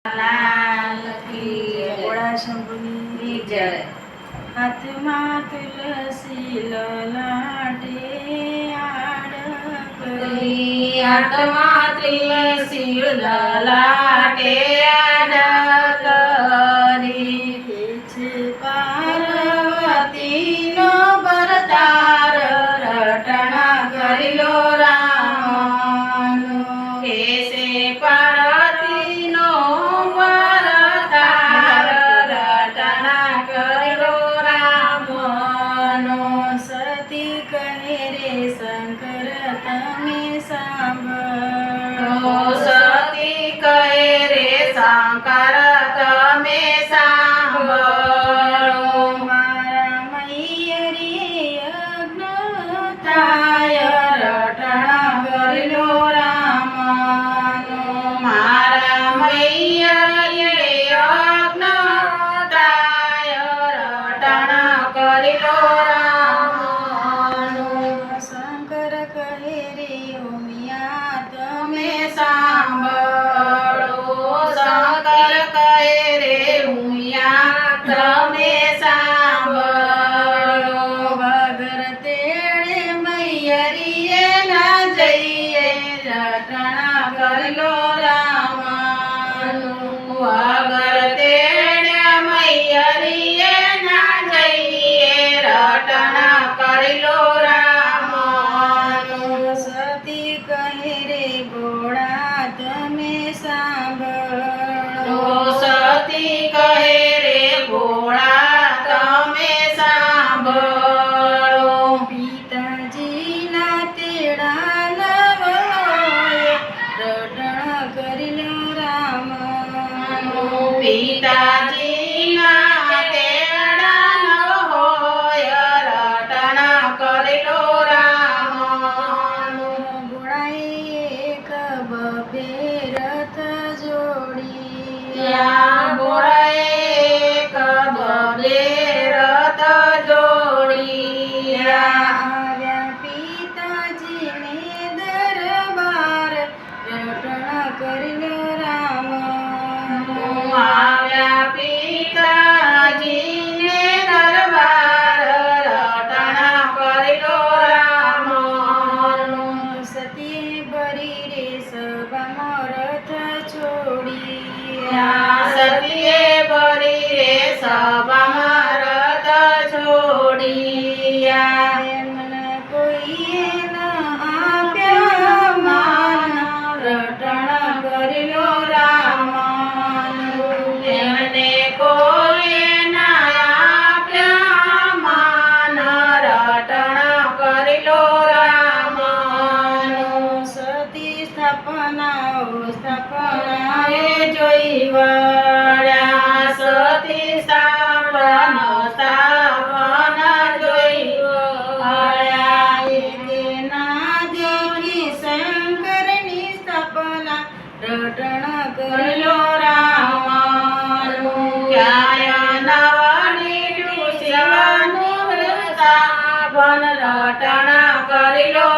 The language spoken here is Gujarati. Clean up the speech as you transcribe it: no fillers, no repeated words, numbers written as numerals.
લાલ કી જય. ભોળા શંભુની જય. હાથમાં તુલસી લલાટે આડકરી, હાથમાં તુલસી લલાટે આડકરી, હે છે પાર્વતીનો ભરતાર રટણા કરી લો રામનો. હે છે પાર્વતીનો વરતાર રટણા કર્યો રામનો. સતી કહે રે શંકર તમે સાંભળો, સતી કહે રે શંકર તમે સાંભળો. મારા મૈયરી યજ્ઞ થાય રટણા કરી લો રામનો. મારા મૈયરે યજ્ઞ થાય રટણ કરી લો રામનો. શંકર કહે રે ઓમિયા તમે સાંભળો. શંકર કહે રે ઉમિયા તમે સાંભળો. વગર તેડે મૈયરીએ ના જઈએ રટણા કરી લો રામનો. વગર તેડે મૈયરીએ ના જઈએ રટણ કરી લો રામનો. સતી કહે રે ભોળા તમે સાંભળો, સતી કહે રે ભોળા તમે સાંભળો. પિતાજીના તેડા નવોય રટણ કરી લો રામનો. પિતાજીના તેડા ન હોય રટણ કરી લો રામનો. ભોળાએ એક બબે રથ જોડી, ભોળાએ એક બબે રથ જોડિયા. આવ્યા પિતાજીને દરબાર રટણ કરી લો રામનો. આવ્યા પિતાજીને દરબાર રટણ કરી લો રામનો. સતીએ ભરી રે સભામાં રથ છોડી, સતીએ ભરી રે સભામાં રથ છોડિયા. એમને કોઈએ ન આપ્યા માન રટણ કરી લો રામનો. એમને કોઈ ના આપ્યા માન રટણ કરી લો રામનો. સતી સ્થાપના એ જોઈ વળ્યા. સતી સ્થાપન જોઈ વળ્યા. તેના જેવી શંકરની સ્થાપના રટણ કરી લો રામનો. ક્યાંય નવની શિવનું સ્થાપન રટણ કરી લો